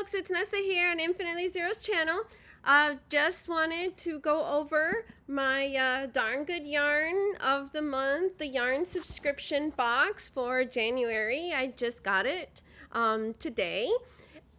folks, it's Nessa here on Infinitely Zero's channel. Just wanted to go over my darn good yarn of the month, the yarn subscription box for January. I just got it today.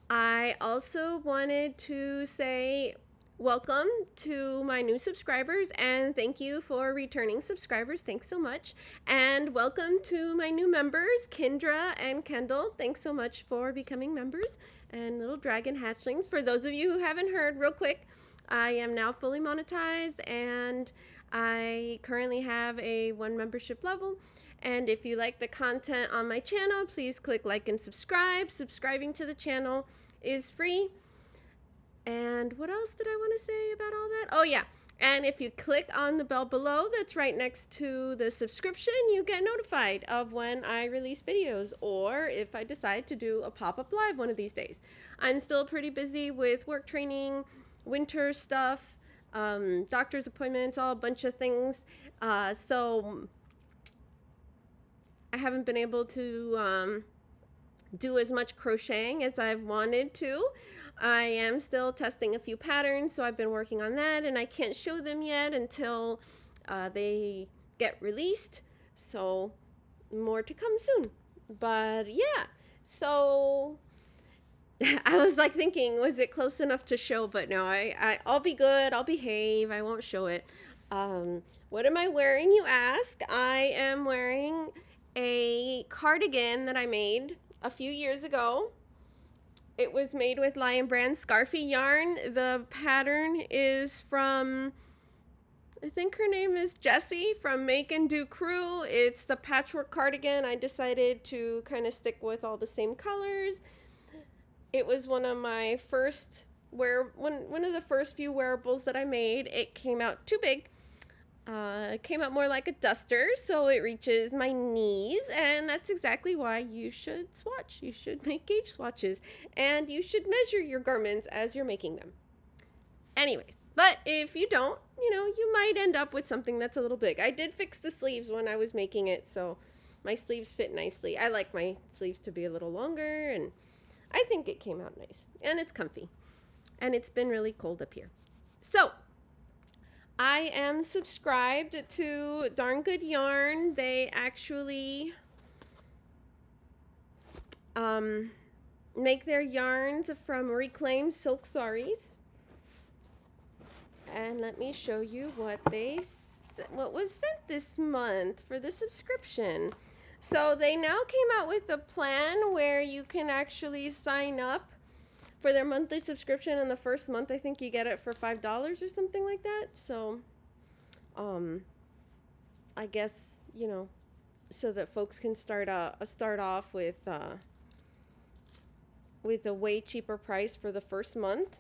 I also wanted to say welcome to my new subscribers and thank you for returning subscribers. Thanks so much. And welcome to my new members, Kendra and Kendall. Thanks so much for becoming members, and little dragon hatchlings. For those of you who haven't heard, real quick, I am now fully monetized and I currently have a 1 membership level. And if you like the content on my channel, please click like and subscribe. Subscribing to the channel is free. And what else did I want to say about all that? Oh yeah, and if you click on the bell below that's right next to the subscription, you get notified of when I release videos or if I decide to do a pop-up live one of these days. I'm still pretty busy with work training, winter stuff, doctor's appointments, all a bunch of things. So I haven't been able to do as much crocheting as I've wanted to. I am still testing a few patterns, so I've been working on that, and I can't show them yet until they get released, so more to come soon. But yeah, so I was like thinking, was it close enough to show? But no, I'll be good, I'll behave, I won't show it. What am I wearing, you ask? I am wearing a cardigan that I made a few years ago. It was made with Lion Brand Scarfy yarn. The pattern is from, I think her name is Jessie from Make and Do Crew. It's the patchwork cardigan. I decided to kind of stick with all the same colors. It was one of my first one of the first few wearables that I made. It came out too big. It came out more like a duster, so it reaches my knees, and that's exactly why you should swatch. You should make gauge swatches, and you should measure your garments as you're making them. Anyways, but if you don't, you might end up with something that's a little big. I did fix the sleeves when I was making it, so my sleeves fit nicely. I like my sleeves to be a little longer, and I think it came out nice, and it's comfy, and it's been really cold up here. So I am subscribed to Darn Good Yarn. They actually make their yarns from reclaimed silk saris. And let me show you what was sent this month for the subscription. So they now came out with a plan where you can actually sign up for their monthly subscription. In the first month, I think you get it for $5 or something like that. So, I guess, so that folks can start off with a way cheaper price for the first month.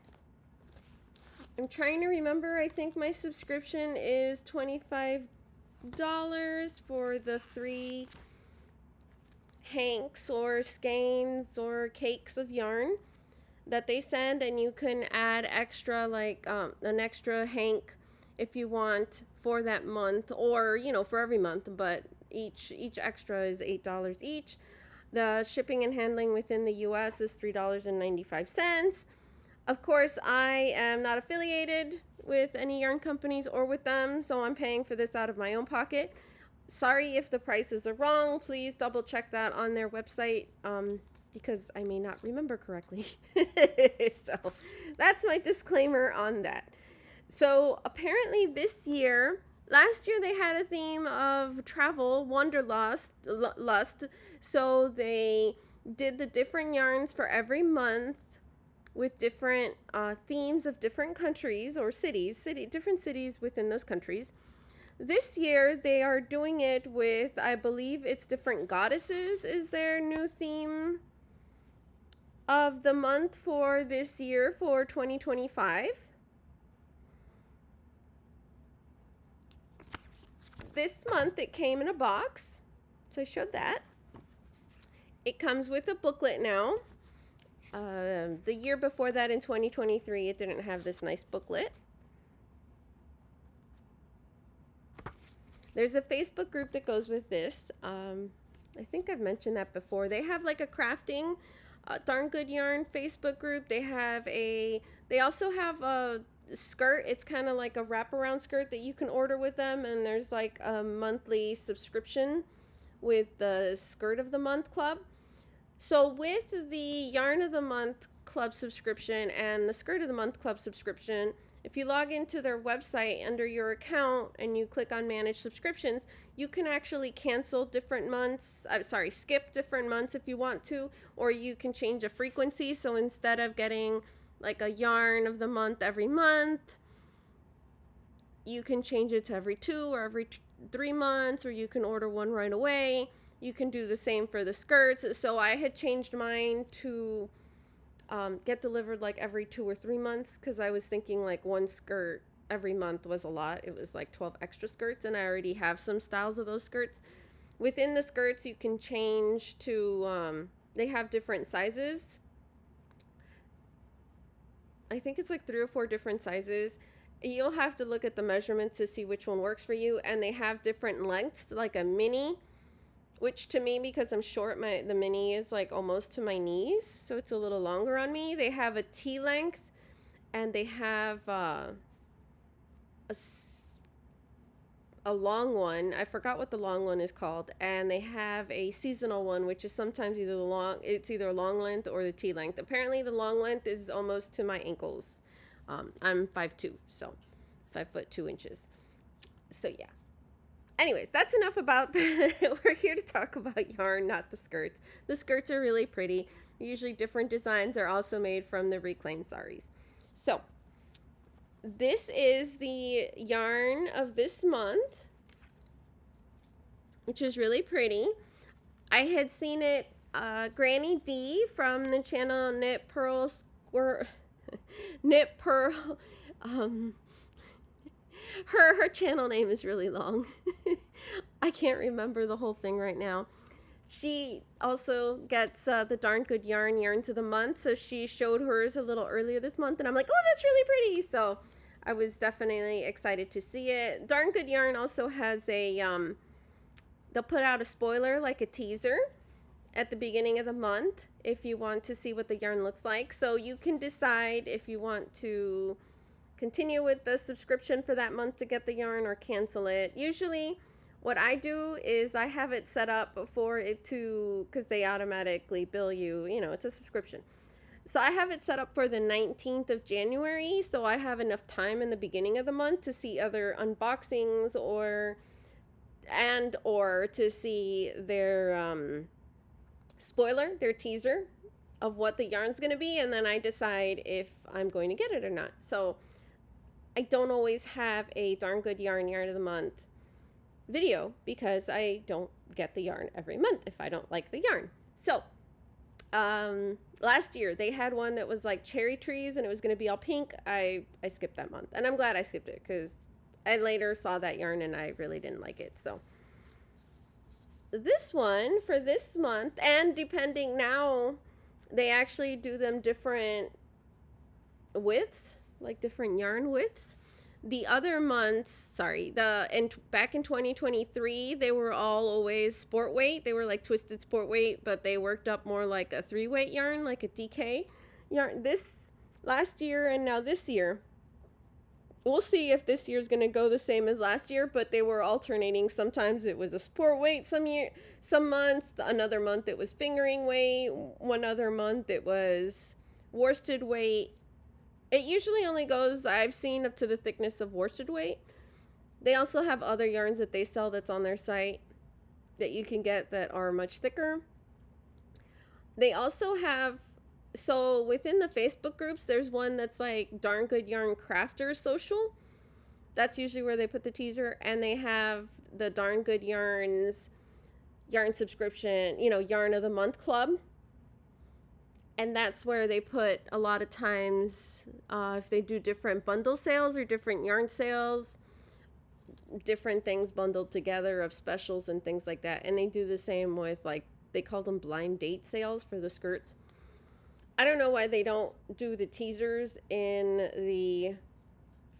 I'm trying to remember. I think my subscription is $25 for the 3 hanks or skeins or cakes of yarn that they send, and you can add extra, like an extra hank if you want for that month, or for every month, but each extra is $8 each. The shipping and handling within the US is $3.95. Of course, I am not affiliated with any yarn companies or with them, so I'm paying for this out of my own pocket. Sorry if the prices are wrong. Please double check that on their website, because I may not remember correctly. So that's my disclaimer on that. So apparently last year they had a theme of travel, wanderlust, so they did the different yarns for every month with different themes of different countries or different cities within those countries. This year they are doing it with, I believe it's different goddesses is their new theme of the month for this year, for 2025. This month it came in a box, so I showed that. It comes with a booklet now. The year before that, in 2023, it didn't have this nice booklet. There's a Facebook group that goes with this. I think I've mentioned that before. They have like a crafting Darn Good Yarn Facebook group. They also have a skirt. It's kind of like a wraparound skirt that you can order with them, and there's like a monthly subscription with the Skirt of the Month Club. So with the Yarn of the Month Club subscription and the Skirt of the Month Club subscription, if you log into their website under your account and you click on Manage Subscriptions, you can actually cancel different months, skip different months if you want to, or you can change a frequency. So instead of getting like a Yarn of the Month every month, you can change it to every 2 or every 3 months, or you can order one right away. You can do the same for the skirts. So I had changed mine to get delivered like every 2 or 3 months, because I was thinking like one skirt every month was a lot. It was like 12 extra skirts, and I already have some styles of those skirts. Within the skirts, you can change to, they have different sizes. I think it's like 3 or 4 different sizes. You'll have to look at the measurements to see which one works for you. And they have different lengths, like a mini, which to me, because I'm short, the mini is like almost to my knees, so it's a little longer on me. They have a T length, and they have a long one. I forgot what the long one is called. And they have a seasonal one, which is sometimes either either long length or the T length. Apparently the long length is almost to my ankles. I'm 5'2", so 5'2". So yeah. Anyways, that's enough about we're here to talk about yarn, not the skirts. The skirts are really pretty. Usually different designs are also made from the reclaimed saris. So this is the yarn of this month, which is really pretty. I had seen it, Granny D from the channel Knit Pearl, her channel name is really long. I can't remember the whole thing right now. She also gets the Darn Good Yarns of the month, so she showed hers a little earlier this month, and I'm like, oh, that's really pretty. So I was definitely excited to see it. Darn Good Yarn also has a they'll put out a spoiler, like a teaser, at the beginning of the month if you want to see what the yarn looks like. So you can decide if you want to continue with the subscription for that month to get the yarn or cancel it. Usually what I do is I have it set up for it to, because they automatically bill you, you know, it's a subscription. So I have it set up for the 19th of January, so I have enough time in the beginning of the month to see other unboxings or to see their spoiler, their teaser of what the yarn's going to be, and then I decide if I'm going to get it or not. So I don't always have a Darn Good Yarn of the month video, because I don't get the yarn every month if I don't like the yarn. So last year they had one that was like cherry trees, and it was going to be all pink. I skipped that month, and I'm glad I skipped it, because I later saw that yarn and I really didn't like it. So this one for this month, and depending now, they actually do them different widths, like different yarn widths. The other months, back in 2023, they were all always sport weight. They were like twisted sport weight, but they worked up more like a 3-weight yarn, like a DK yarn. This last year and now this year, we'll see if this year's going to go the same as last year, but they were alternating. Sometimes it was a sport weight some months, another month it was fingering weight, one other month it was worsted weight. It usually only goes, I've seen, up to the thickness of worsted weight. They also have other yarns that they sell that's on their site that you can get that are much thicker. They also have, so within the Facebook groups, there's one that's like Darn Good Yarn Crafters Social. That's usually where they put the teaser. And they have the Darn Good yarn subscription, you know, Yarn of the Month Club. And that's where they put a lot of times, if they do different bundle sales or different yarn sales, different things bundled together of specials and things like that. And they do the same with, like, they call them blind date sales for the skirts. I don't know why they don't do the teasers in the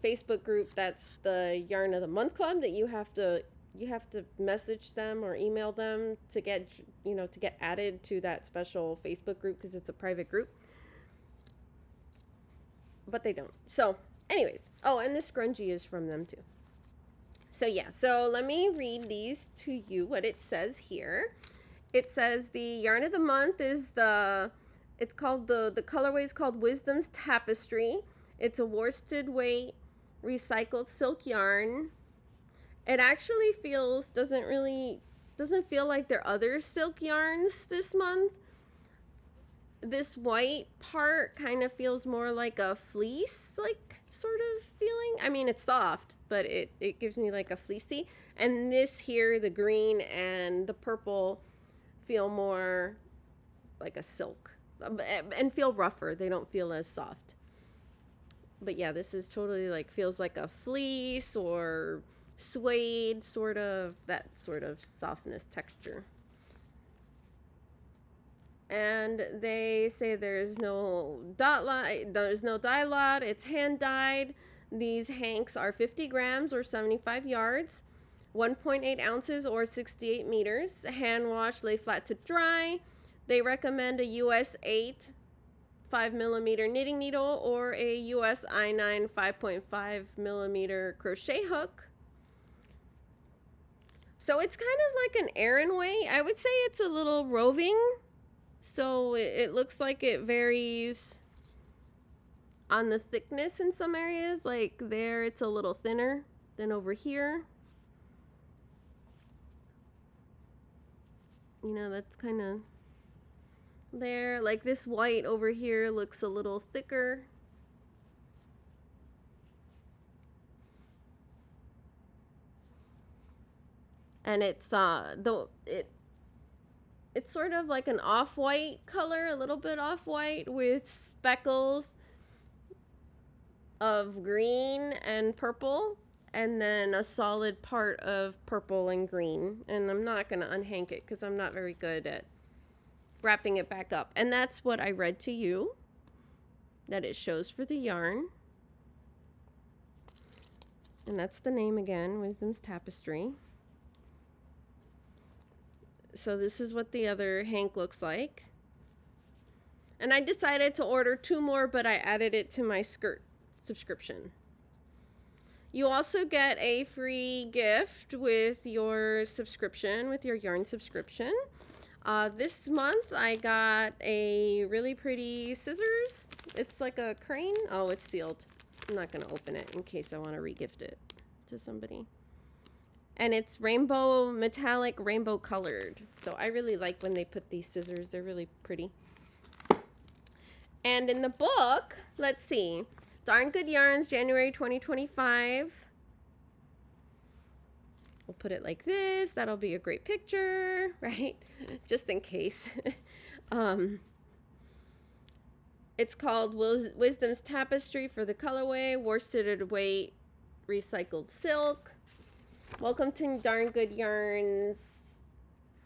Facebook group. That's the Yarn of the Month Club that you have to you have to message them or email them to get, to get added to that special Facebook group because it's a private group. But they don't. So, anyways. Oh, and the scrunchie is from them too. So, yeah. So, let me read these to you, what it says here. It says the yarn of the month is the colorway is called Wisdom's Tapestry. It's a worsted weight recycled silk yarn. It actually doesn't feel like their other silk yarns this month. This white part kind of feels more like a fleece, like sort of feeling. I mean, it's soft, but it gives me like a fleecy. And this here, the green and the purple, feel more like a silk and feel rougher. They don't feel as soft. But yeah, this is totally like feels like a fleece or suede, sort of that sort of softness texture. And they say there's no dye lot, it's hand dyed. These hanks are 50 grams or 75 yards, 1.8 ounces or 68 meters, hand wash, lay flat to dry. They recommend a US 8 5mm knitting needle or a US I9 5.5mm crochet hook. So it's kind of like an Aran weight. I would say it's a little roving. So it looks like it varies on the thickness in some areas. Like there, it's a little thinner than over here. That's kind of there. Like this white over here looks a little thicker. And it's it's sort of like an off-white color, a little bit off-white with speckles of green and purple, and then a solid part of purple and green. And I'm not going to unhank it because I'm not very good at wrapping it back up. And that's what I read to you, that it shows for the yarn. And that's the name again, Wisdom's Tapestry. So this is what the other hank looks like. And I decided to order 2 more, but I added it to my skirt subscription. You also get a free gift with your subscription, with your yarn subscription. This month I got a really pretty scissors. It's like a crane. Oh, it's sealed. I'm not going to open it in case I want to regift it to somebody. And it's rainbow, metallic, rainbow colored. So I really like when they put these scissors. They're really pretty. And in the book, let's see. Darn Good Yarns, January 2025. We'll put it like this. That'll be a great picture, right? Just in case. It's called Wisdom's Tapestry for the colorway, worsted weight, recycled silk. Welcome to Darn Good Yarns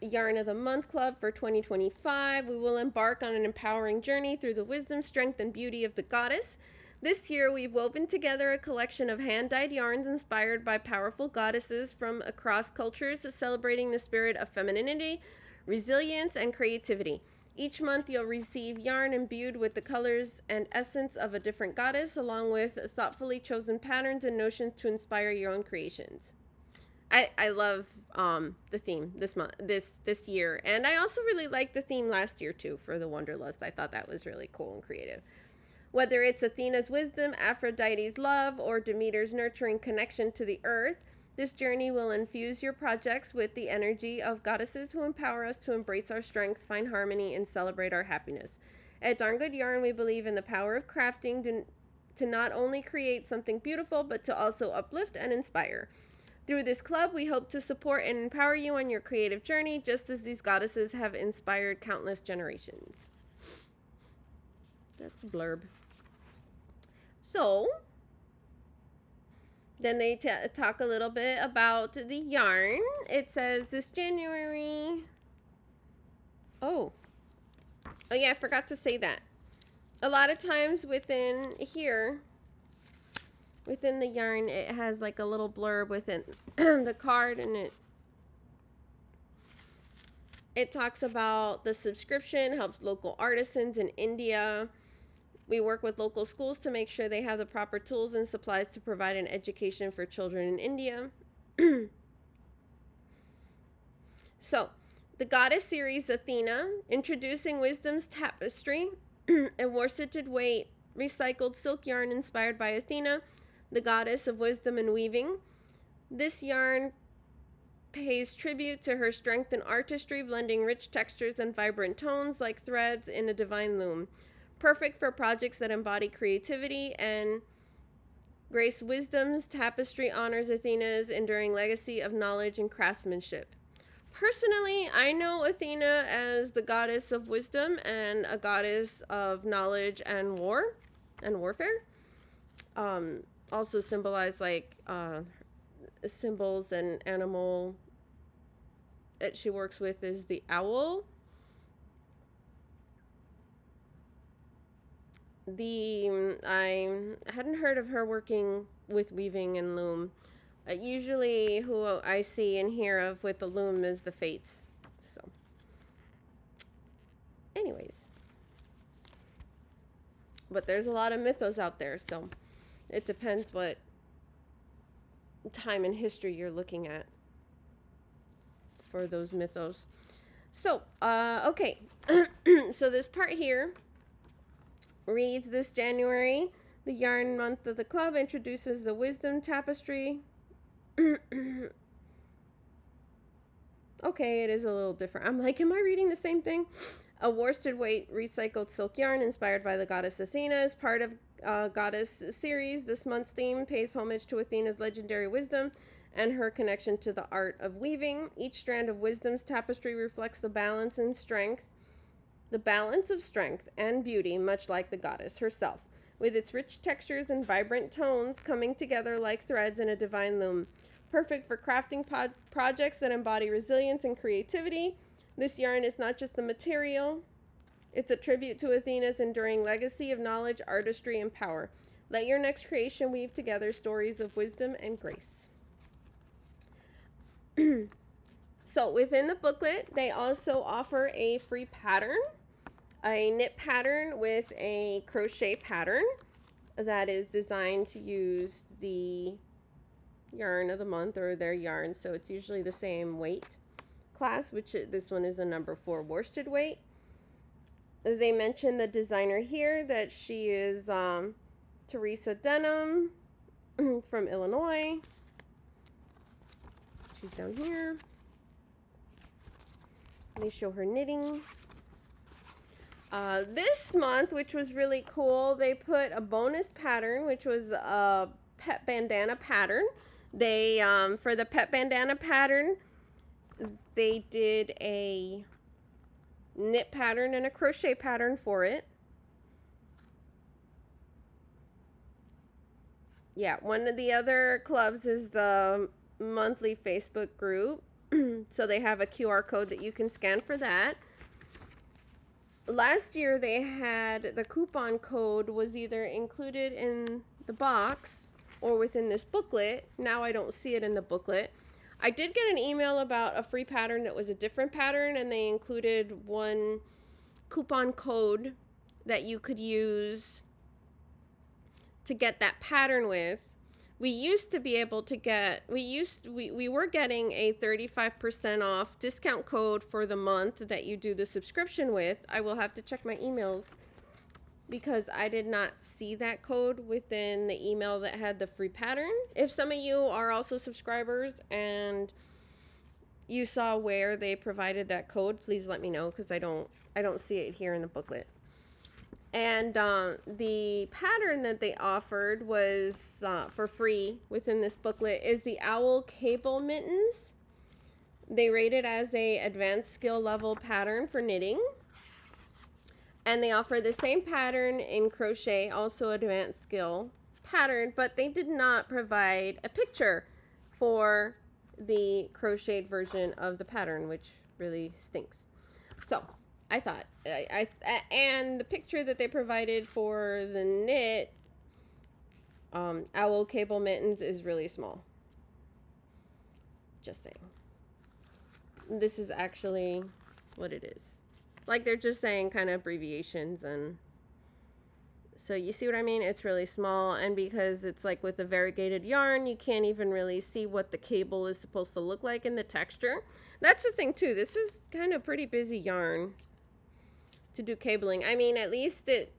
Yarn of the Month Club for 2025. We will embark on an empowering journey through the wisdom, strength, and beauty of the goddess. This year, we've woven together a collection of hand-dyed yarns inspired by powerful goddesses from across cultures, celebrating the spirit of femininity, resilience, and creativity. Each month, you'll receive yarn imbued with the colors and essence of a different goddess, along with thoughtfully chosen patterns and notions to inspire your own creations. I love the theme this year, and I also really liked the theme last year too for the Wanderlust. I thought that was really cool and creative. Whether it's Athena's wisdom, Aphrodite's love, or Demeter's nurturing connection to the earth, this journey will infuse your projects with the energy of goddesses who empower us to embrace our strength, find harmony, and celebrate our happiness. At Darn Good Yarn, we believe in the power of crafting to not only create something beautiful, but to also uplift and inspire. Through this club, we hope to support and empower you on your creative journey, just as these goddesses have inspired countless generations. That's a blurb. So, then they talk a little bit about the yarn. It says this January. Oh yeah, I forgot to say that. A lot of times within here, within the yarn, it has like a little blurb within the card, and it talks about the subscription helps local artisans in India. We work with local schools to make sure they have the proper tools and supplies to provide an education for children in India. So, the Goddess series Athena, introducing Wisdom's Tapestry, a worsted weight recycled silk yarn inspired by Athena, the goddess of wisdom and weaving. This yarn pays tribute to her strength and artistry, blending rich textures and vibrant tones like threads in a divine loom. Perfect for projects that embody creativity and grace. Wisdom's Tapestry honors Athena's enduring legacy of knowledge and craftsmanship. Personally, I know Athena as the goddess of wisdom and a goddess of knowledge and war and warfare. Also symbolize like symbols and animal that she works with is the owl. I hadn't heard of her working with weaving and loom. Usually who I see and hear of with the loom is the Fates. So, anyways. But there's a lot of mythos out there, so it depends what time in history you're looking at for those mythos. So, okay. So this part here reads, this January, the yarn month of the club introduces the Wisdom Tapestry. Okay, it is a little different. I'm like, am I reading the same thing? A worsted weight recycled silk yarn inspired by the goddess Athena is part of Goddess series. This month's theme pays homage to Athena's legendary wisdom and her connection to the art of weaving. Each strand of Wisdom's tapestry reflects the balance of strength and beauty, much like the goddess herself, with its rich textures and vibrant tones coming together like threads in a divine loom. Perfect for crafting projects that embody resilience and creativity. This yarn is not just the material, it's a tribute to Athena's enduring legacy of knowledge, artistry, and power. Let your next creation weave together stories of wisdom and grace. So within the booklet, they also offer a free pattern, a knit pattern with a crochet pattern that is designed to use the yarn of the month or their yarn. So it's usually the same weight class, which this one is a number 4 worsted weight. They mention the designer here, that she is Teresa Denham from Illinois. She's down here. They show her knitting. This month, which was really cool, they put a bonus pattern, which was a pet bandana pattern. They, for the pet bandana pattern, they did a knit pattern and a crochet pattern for it. Yeah, one of the other clubs is the monthly Facebook group. So they have a QR code that you can scan for that. Last year they had the coupon code was either included in the box or within this booklet. Now I don't see it in the booklet. I did get an email about a free pattern that was a different pattern, and they included one coupon code that you could use to get that pattern with. We used to be able to get, we were getting a 35% off discount code for the month that you do the subscription with. I will have to check my emails because I did not see that code within the email that had the free pattern. If some of you are also subscribers and you saw where they provided that code, please let me know, because I don't see it here in the booklet. And the pattern that they offered was for free within this booklet is the owl cable mittens. They rate it as a advanced skill level pattern for knitting. And they offer the same pattern in crochet, also advanced skill pattern, but they did not provide a picture for the crocheted version of the pattern, which really stinks. So I thought, and the picture that they provided for the knit Owl cable mittens is really small. Just saying. This is actually what it is. Like, they're just saying kind of abbreviations, and so you see what I mean? It's really small, and because it's like with a variegated yarn, you can't even really see what the cable is supposed to look like in the texture. That's the thing too. This is kind of pretty busy yarn to do cabling. I mean, at least it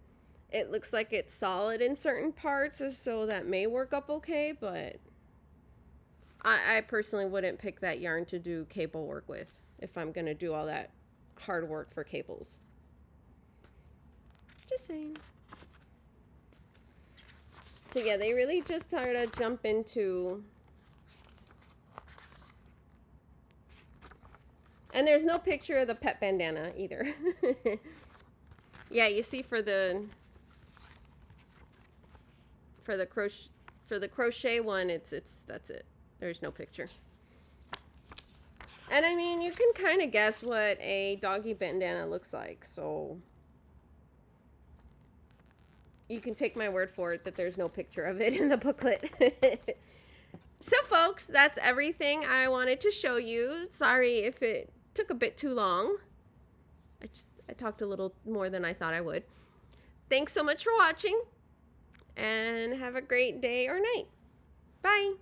looks like it's solid in certain parts, so that may work up okay, but I personally wouldn't pick that yarn to do cable work with if I'm going to do all that hard work for cables. Just saying. So yeah, they really just sort of jump into... And there's no picture of the pet bandana either. Yeah, you see for the crochet one, that's it. There's no picture. And I mean, you can kind of guess what a doggy bandana looks like, so you can take my word for it that there's no picture of it in the booklet. So folks, that's everything I wanted to show you. Sorry if it took a bit too long. I talked a little more than I thought I would. Thanks so much for watching, and have a great day or night. Bye.